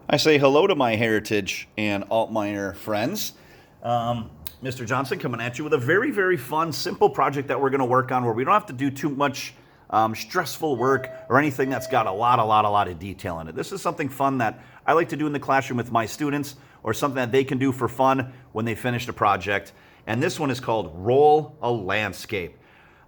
I say hello to my heritage and Altmayer friends. Mr. Johnson coming at you with a very, very fun, simple project that we're going to work on where we don't have to do too much stressful work or anything that's got a lot of detail in it. This is something fun that I like to do in the classroom with my students or something that they can do for fun when they finish the project. And this one is called Roll a Landscape.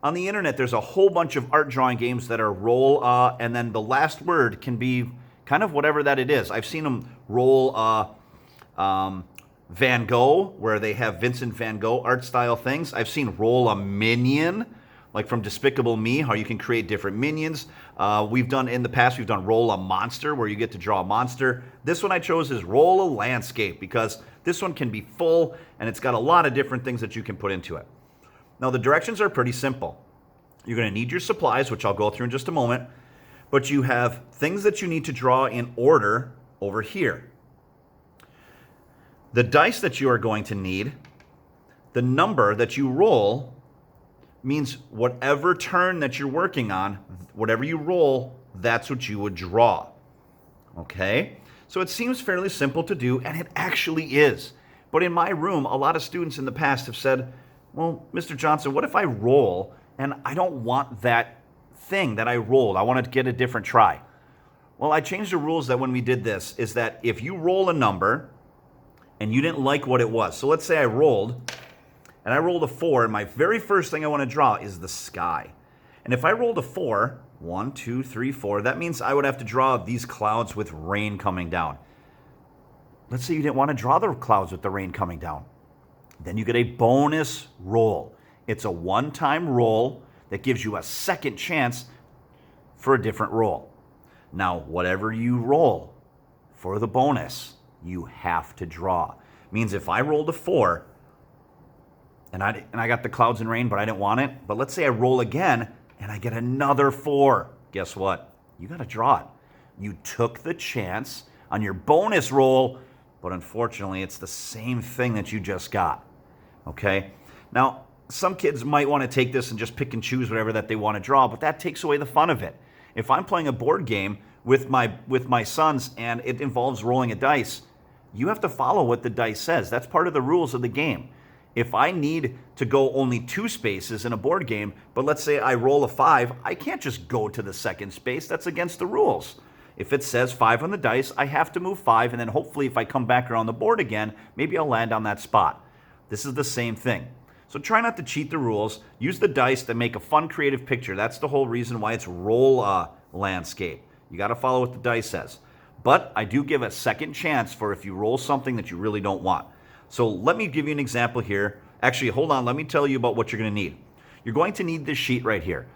On the internet, there's a whole bunch of art drawing games that are roll, and then the last word can be kind of whatever that it is. I've seen them roll Van Gogh, where they have Vincent Van Gogh art style things. I've seen roll a minion, like from Despicable Me, how you can create different minions. We've done roll a monster, where you get to draw a monster. This one I chose is roll a landscape because this one can be full and it's got a lot of different things that you can put into it. Now the directions are pretty simple. You're going to need your supplies, which I'll go through in just a moment. But you have things that you need to draw in order over here. The dice that you are going to need, the number that you roll, means whatever turn that you're working on, whatever you roll, that's what you would draw. Okay? So it seems fairly simple to do, and it actually is. But in my room, a lot of students in the past have said, well, Mr. Johnson, what if I roll and I don't want that thing that I rolled? I want to get a different try. Well, I changed the rules that when we did this is that if you roll a number and you didn't like what it was, so let's say I rolled a 4, and my very first thing I want to draw is the sky. And if I rolled a 4, 1, 2, 3, 4, that means I would have to draw these clouds with rain coming down. Let's say you didn't want to draw the clouds with the rain coming down. Then you get a bonus roll. It's a one-time roll that gives you a second chance for a different roll. Now, whatever you roll for the bonus, you have to draw. Means if I rolled a 4 and I got the clouds and rain, but I didn't want it, but let's say I roll again and I get another 4, guess what? You got to draw it. You took the chance on your bonus roll, but unfortunately, it's the same thing that you just got. Okay? Now, some kids might want to take this and just pick and choose whatever that they want to draw, but that takes away the fun of it. If I'm playing a board game with my sons and it involves rolling a dice, you have to follow what the dice says. That's part of the rules of the game. If I need to go only 2 spaces in a board game, but let's say I roll a 5, I can't just go to the second space. That's against the rules. If it says 5 on the dice, I have to move 5, and then hopefully if I come back around the board again, maybe I'll land on that spot. This is the same thing. So try not to cheat the rules. Use the dice to make a fun, creative picture. That's the whole reason why it's roll a landscape. You got to follow what the dice says. But I do give a second chance for if you roll something that you really don't want. So let me give you an example here. Actually, hold on. Let me tell you about what you're going to need. You're going to need this sheet right here.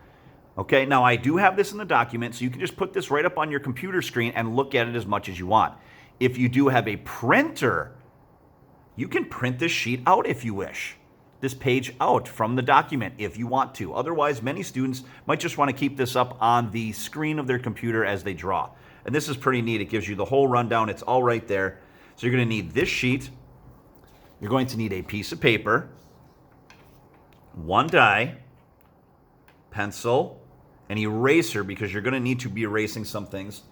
Okay, now I do have this in the document, so you can just put this right up on your computer screen and look at it as much as you want. If you do have a printer, you can print this sheet out if you wish. This page out from the document if you want to. Otherwise, many students might just want to keep this up on the screen of their computer as they draw. And this is pretty neat. It gives you the whole rundown. It's all right there. So you're going to need this sheet. You're going to need a piece of paper, 1 die, pencil, an eraser because you're going to need to be erasing some things,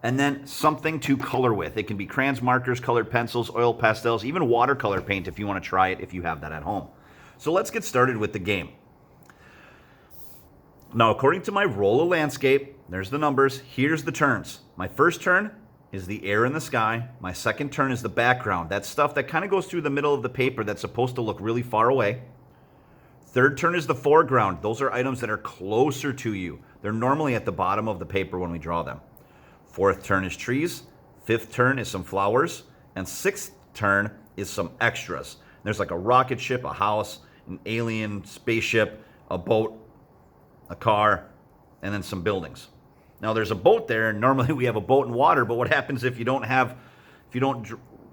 and then something to color with. It can be crayons, markers, colored pencils, oil pastels, even watercolor paint if you want to try it if you have that at home. So let's get started with the game. Now, according to my roll a landscape, there's the numbers. Here's the turns. My first turn is the air in the sky. My second turn is the background. That's stuff that kind of goes through the middle of the paper that's supposed to look really far away. Third turn is the foreground. Those are items that are closer to you. They're normally at the bottom of the paper when we draw them. Fourth turn is trees. Fifth turn is some flowers. And sixth turn is some extras. There's like a rocket ship, a house, an alien spaceship, a boat, a car, and then some buildings. Now there's a boat there, and normally we have a boat in water, but what happens if you don't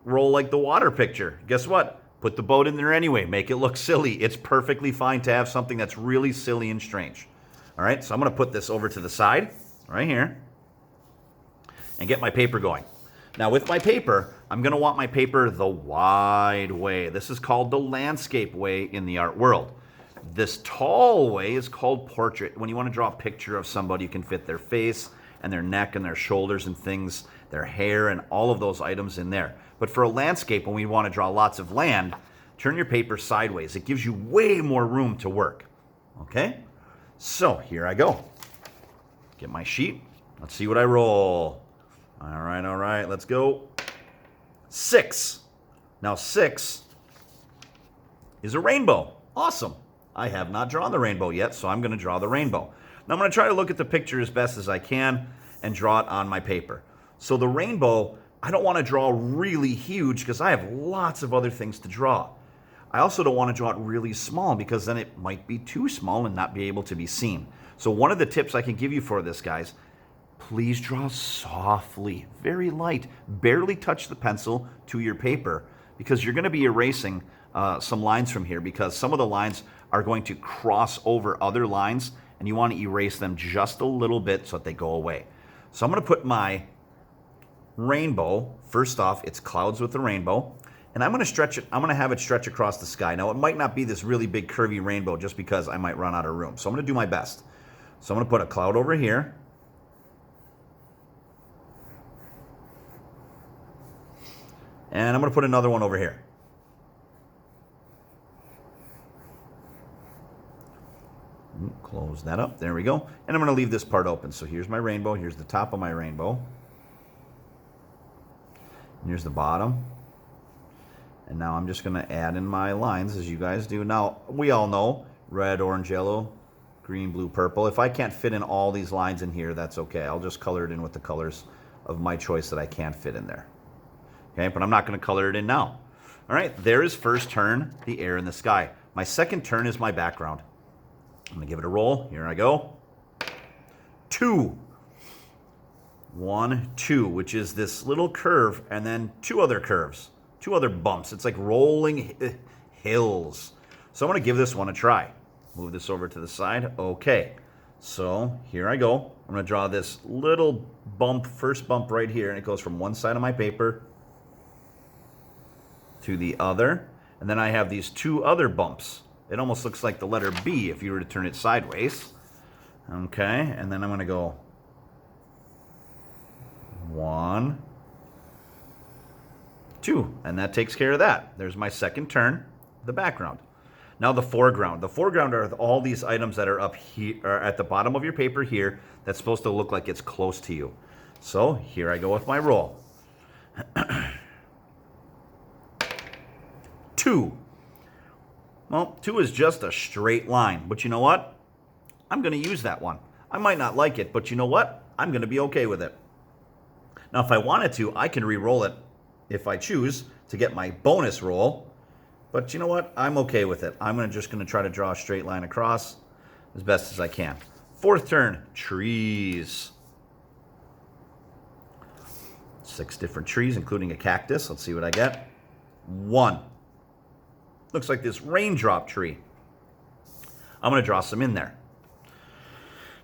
roll like the water picture? Guess what? Put the boat in there anyway. Make it look silly. It's perfectly fine to have something that's really silly and strange. All right, so I'm going to put this over to the side right here and get my paper going. Now with my paper, I'm going to want my paper the wide way. This is called the landscape way in the art world. This tall way is called portrait. When you want to draw a picture of somebody, you can fit their face and their neck and their shoulders and things, their hair and all of those items in there. But for a landscape, when we want to draw lots of land, turn your paper sideways. It gives you way more room to work. Okay? So here I go. Get my sheet. Let's see what I roll. All right, let's go. 6. Now 6 is a rainbow. Awesome. I have not drawn the rainbow yet, so I'm going to draw the rainbow. Now I'm going to try to look at the picture as best as I can and draw it on my paper. So the rainbow, I don't want to draw really huge because I have lots of other things to draw. I also don't want to draw it really small because then it might be too small and not be able to be seen. So one of the tips I can give you for this, guys, please draw softly, very light. Barely touch the pencil to your paper because you're going to be erasing some lines from here because some of the lines are going to cross over other lines and you want to erase them just a little bit so that they go away. So I'm going to put my rainbow, first off, it's clouds with the rainbow, and I'm going to stretch it, I'm going to have it stretch across the sky. Now it might not be this really big curvy rainbow just because I might run out of room. So I'm going to do my best. So I'm going to put a cloud over here. And I'm going to put another one over here. Close that up. There we go. And I'm going to leave this part open. So here's my rainbow. Here's the top of my rainbow. And here's the bottom. And now I'm just going to add in my lines as you guys do. Now, we all know red, orange, yellow, green, blue, purple. If I can't fit in all these lines in here, that's okay. I'll just color it in with the colors of my choice that I can't fit in there. Okay, but I'm not going to color it in now. All right, there is first turn, the air in the sky. My second turn is my background. I'm going to give it a roll. Here I go. 2. 1, 2, which is this little curve, and then 2 other curves, 2 other bumps. It's like rolling hills. So I'm going to give this one a try. Move this over to the side. Okay, so here I go. I'm going to draw this little bump, first bump right here, and it goes from one side of my paper to the other, and then I have these 2 other bumps. It almost looks like the letter B if you were to turn it sideways. Okay, and then I'm going to go 1, 2, and that takes care of that. There's my second turn, the background. Now the foreground. The foreground are all these items that are up here, or at the bottom of your paper here, that's supposed to look like it's close to you. So here I go with my roll. 2. Well, 2 is just a straight line, but you know what? I'm going to use that one. I might not like it, but you know what? I'm going to be okay with it. Now, if I wanted to, I can re-roll it if I choose to get my bonus roll, but you know what? I'm okay with it. I'm just going to try to draw a straight line across as best as I can. Fourth turn, trees. 6 different trees, including a cactus. Let's see what I get. 1. Looks like this raindrop tree. I'm going to draw some in there.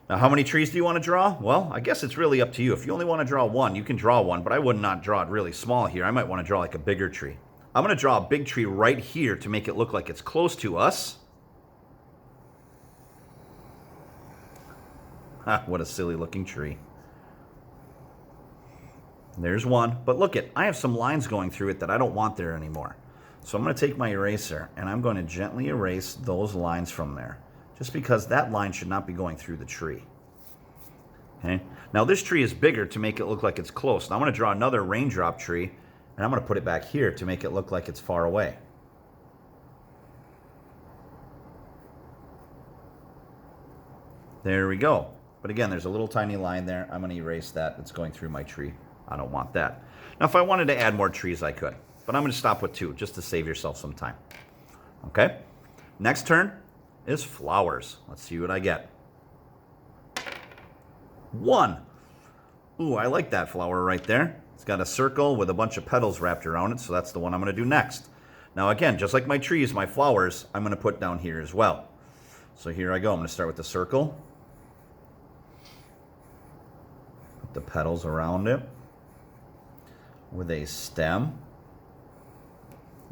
Now, how many trees do you want to draw? Well, I guess it's really up to you. If you only want to draw 1, you can draw 1, but I would not draw it really small here. I might want to draw like a bigger tree. I'm going to draw a big tree right here to make it look like it's close to us. Ha, what a silly looking tree. There's one, but look it, I have some lines going through it that I don't want there anymore. So I'm going to take my eraser and I'm going to gently erase those lines from there, just because that line should not be going through the tree. Okay. Now this tree is bigger to make it look like it's close. Now I'm going to draw another raindrop tree and I'm going to put it back here to make it look like it's far away. There we go. But again, there's a little tiny line there. I'm going to erase that. It's going through my tree. I don't want that. Now if I wanted to add more trees, I could. But I'm going to stop with 2 just to save yourself some time. Okay? Next turn is flowers. Let's see what I get. 1. Ooh, I like that flower right there. It's got a circle with a bunch of petals wrapped around it, so that's the one I'm going to do next. Now again, just like my trees, my flowers, I'm going to put down here as well. So here I go. I'm going to start with the circle. Put the petals around it with a stem.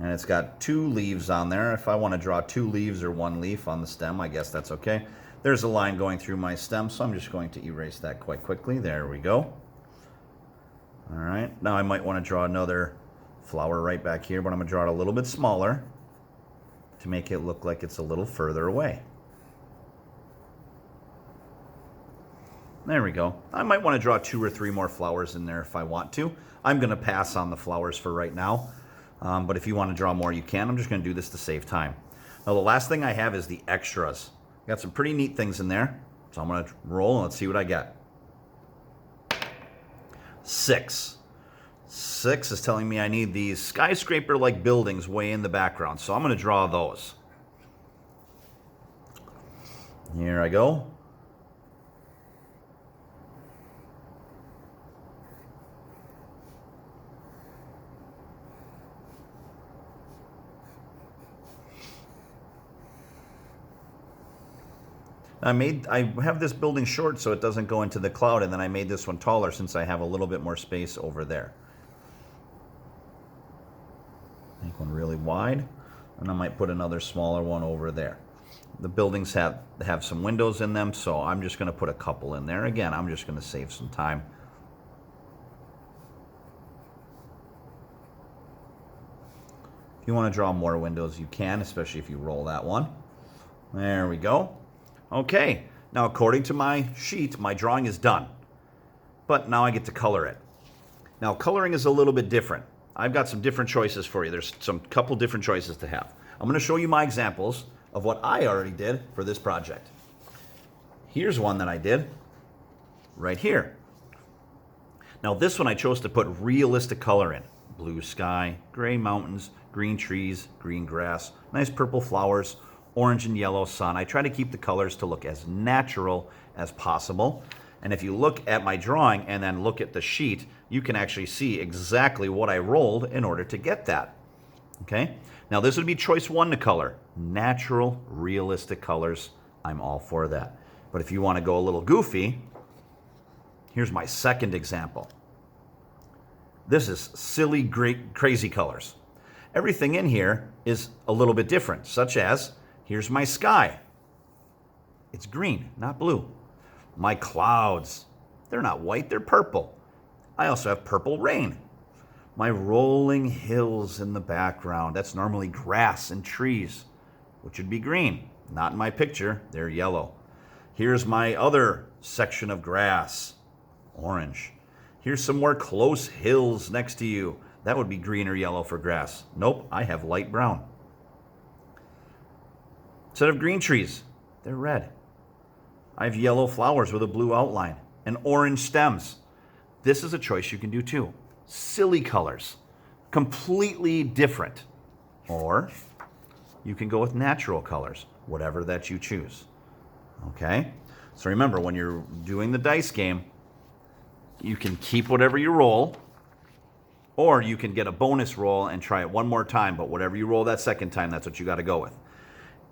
And it's got 2 leaves on there. If I want to draw 2 leaves or 1 leaf on the stem, I guess that's okay. There's a line going through my stem, so I'm just going to erase that quite quickly. There we go. All right, now I might want to draw another flower right back here, but I'm going to draw it a little bit smaller to make it look like it's a little further away. There we go. I might want to draw 2 or 3 more flowers in there if I want to. I'm going to pass on the flowers for right now, but if you want to draw more, you can. I'm just going to do this to save time. Now, the last thing I have is the extras. Got some pretty neat things in there, so I'm going to roll and let's see what I get. 6. 6 is telling me I need these skyscraper-like buildings way in the background, so I'm going to draw those. Here I go. I have this building short so it doesn't go into the cloud, and then I made this one taller since I have a little bit more space over there. Make one really wide, and I might put another smaller one over there. The buildings have some windows in them, so I'm just going to put a couple in there. Again, I'm just going to save some time. If you want to draw more windows, you can, especially if you roll that one. There we go. Okay, now according to my sheet, my drawing is done. But now I get to color it. Now coloring is a little bit different. I've got some different choices for you. There's some couple different choices to have. I'm going to show you my examples of what I already did for this project. Here's one that I did right here. Now this one I chose to put realistic color in. Blue sky, gray mountains, green trees, green grass, nice purple flowers, orange and yellow sun. I try to keep the colors to look as natural as possible. And if you look at my drawing and then look at the sheet, you can actually see exactly what I rolled in order to get that. Okay? Now this would be choice 1 to color. Natural, realistic colors. I'm all for that. But if you want to go a little goofy, here's my second example. This is silly, great, crazy colors. Everything in here is a little bit different, such as here's my sky. It's green, not blue. My clouds, they're not white, they're purple. I also have purple rain. My rolling hills in the background, that's normally grass and trees, which would be green. Not in my picture, they're yellow. Here's my other section of grass, orange. Here's some more close hills next to you. That would be green or yellow for grass. Nope, I have light brown. Instead of green trees, they're red. I have yellow flowers with a blue outline and orange stems. This is a choice you can do too. Silly colors, completely different. Or you can go with natural colors, whatever that you choose. Okay? So remember, when you're doing the dice game, you can keep whatever you roll, or you can get a bonus roll and try it one more time, but whatever you roll that second time, that's what you got to go with.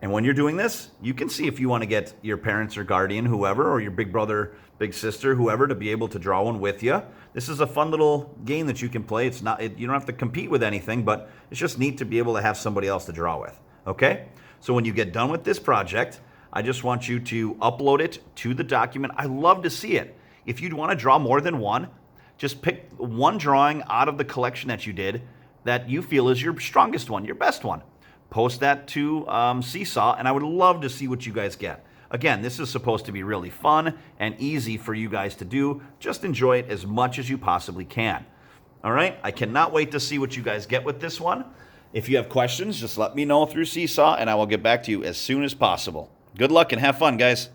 And when you're doing this, you can see if you want to get your parents or guardian, whoever, or your big brother, big sister, whoever, to be able to draw one with you. This is a fun little game that you can play. It's not, you don't have to compete with anything, but it's just neat to be able to have somebody else to draw with. Okay? So when you get done with this project, I just want you to upload it to the document. I love to see it. If you'd want to draw more than one, just pick one drawing out of the collection that you did that you feel is your strongest one, your best one. Post that to Seesaw, and I would love to see what you guys get. Again, this is supposed to be really fun and easy for you guys to do. Just enjoy it as much as you possibly can. All right? I cannot wait to see what you guys get with this one. If you have questions, just let me know through Seesaw, and I will get back to you as soon as possible. Good luck and have fun, guys.